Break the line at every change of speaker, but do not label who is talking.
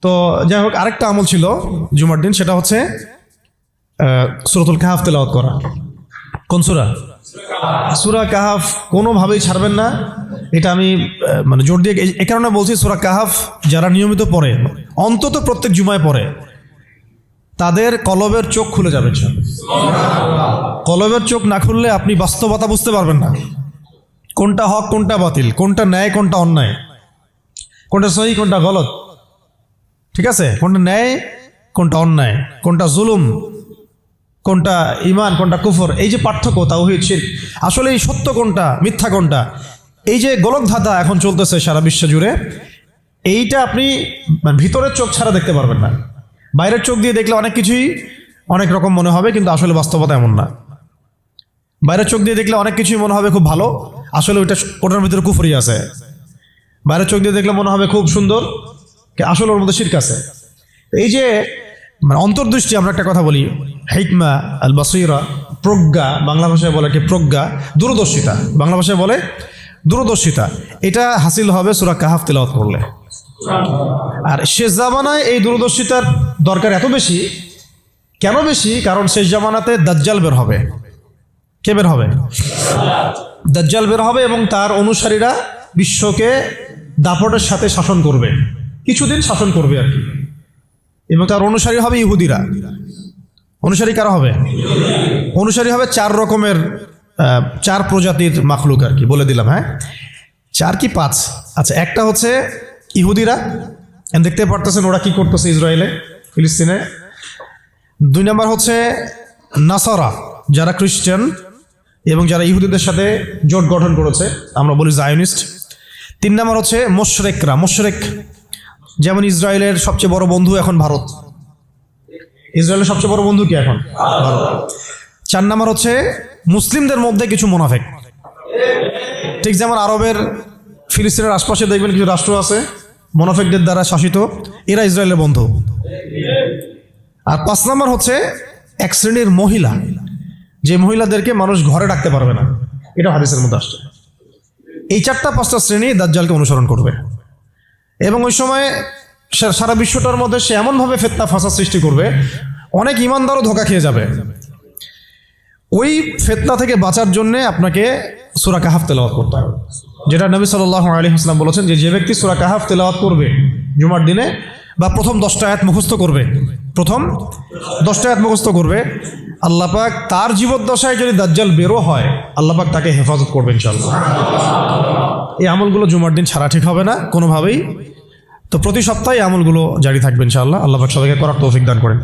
তো যাই হোক, আরেকটা আমল ছিল জুমার দিন, সেটা হচ্ছে সূরাতুল কাহাফ তেলাওয়াত করা। কোন সূরা? সূরা কাহাফ কোনোভাবেই ছাড়বেন না। এটা আমি মানে জোর দিয়ে এ কারণে বলছি, সূরা কাহাফ যারা নিয়মিত পড়ে, অন্তত প্রত্যেক জুমায় পড়ে, তাদের কলবের চোখ খুলে যাবে। কলবের চোখ না খুললে আপনি বাস্তবতা বুঝতে পারবেন না, কোনটা হক কোনটা বাতিল, কোনটা ন্যায় কোনটা অন্যায়, কোনটা সহি কোনটা গলত, ঠিক আছে? কোনটা ন্যায় কোনটা অন্যায়, কোনটা জুলুম কোনটা ইমান কোনটা কুফর, এই যে পার্থক্য তাওহীদ শিরক, আসলে এই সত্য কোনটা মিথ্যা কোনটা, এই যে গোলক ধাঁধা এখন চলতেছে সারা বিশ্ব জুড়ে, এইটা আপনি ভিতরের চোখ ছাড়া দেখতে পারবেন না। বাইরের চোখ দিয়ে দেখলে অনেক কিছুই অনেক রকম মনে হবে, কিন্তু আসলে বাস্তবতা এমন না। বাইরের চোখ দিয়ে দেখলে অনেক কিছুই মনে হবে খুব ভালো, আসলে ওটার ভিতরে কুফরি আছে। বাইরের চোখ দিয়ে দেখলে মনে হবে খুব সুন্দর, আসলে ওর মধ্যে শিরক আছে। এই যে মানে অন্তর্দৃষ্টি, আমরা একটা কথা বলি হিকমা আল বাসীরা, প্রজ্ঞা, বাংলা ভাষায় বলে কি প্রজ্ঞা, দূরদর্শিতা, বাংলা ভাষায় বলে দূরদর্শিতা, এটা হাসিল হবে সূরা কাহাফ তেলাওয়াত করলে। আর শেষ জামানায় এই দূরদর্শিতার দরকার এত বেশি, কেন বেশি? কারণ শেষ জামানাতে দাজ্জাল বের হবে। কে বের হবে? দাজ্জাল বের হবে, এবং তার অনুসারীরা বিশ্বকে দাপটের সাথে শাসন করবে, কিছুদিন শাসন করবে আর কি। এবং তার অনুসারী হবে ইহুদিরা। অনুসারী কারা হবে? অনুসারী হবে 4 রকমের, 4 প্রজাতির মাখলুক আর কি, বলে দিলাম। হ্যাঁ, 4 কি 5? আচ্ছা, একটা হচ্ছে ইহুদিরা, দেখতে পারতেছেন ওরা কি করতেছে ইসরায়েলে, ফিলিস্তিনে। 2 নম্বর হচ্ছে নাসারা, যারা খ্রিস্টান এবং যারা ইহুদিদের সাথে জোট গঠন করেছে, আমরা বলি জায়নিস্ট। 3 নম্বর হচ্ছে মুশরিকরা, মুশরিক, যেমন ইসরায়েলের সবচেয়ে বড় বন্ধু এখন ভারত। ইসরায়েলের সবচেয়ে বড় বন্ধু কি এখন? ভারত। 4 নম্বর হচ্ছে মুসলিমদের মধ্যে কিছু মুনাফিক, ঠিক যেমন আরবের ফিলিস্তিনের আশপাশে দেখবেন কিছু রাষ্ট্র আছে মুনাফিকদের দ্বারা শাসিত, এরা ইসরায়েলের বন্ধু। আর 5 নম্বর হচ্ছে এক শ্রেণীর মহিলা, যে মহিলাদেরকে মানুষ ঘরে রাখতে পারবে না, এটা হাদিসের মধ্যে আসছে। এই 4-5টা শ্রেণী দাজ্জালকে অনুসরণ করবে, এবং ওই সময় সারা বিশ্বটার মধ্যে সে এমনভাবে ফিতনা ফাসাদ সৃষ্টি করবে, অনেক ইমানদারও ধোঁকা খেয়ে যাবে। ওই ফিতনা থেকে বাঁচার জন্য আপনাকে সূরা কাহাফ তেলাওয়াত করতে হবে, যেটা নবী সাল্লাল্লাহু আলাইহি ওয়াসাল্লাম বলেছেন যে বেক্তি সূরা কাহাফ তেলাওয়াত করবে জুমার দিনে, বা প্রথম 10টা আয়াত মুখস্থ করবে, প্রথম 10টা আয়াত মুখস্থ করবে, আল্লাহ পাক তার জীবদ্দশায় যদি দাজ্জাল বেরো হয়, আল্লাহ পাক তাকে হেফাজত করবে ইনশাআল্লাহ। এই আমলগুলো জুমার দিন ছাড়া ঠিক হবে না কোনোভাবেই। তো প্রতি সপ্তাহে আমলগুলো জারি থাকবে ইনশাআল্লাহ। আল্লাহ পাক সবাইকে করার তৌফিক দান করেন।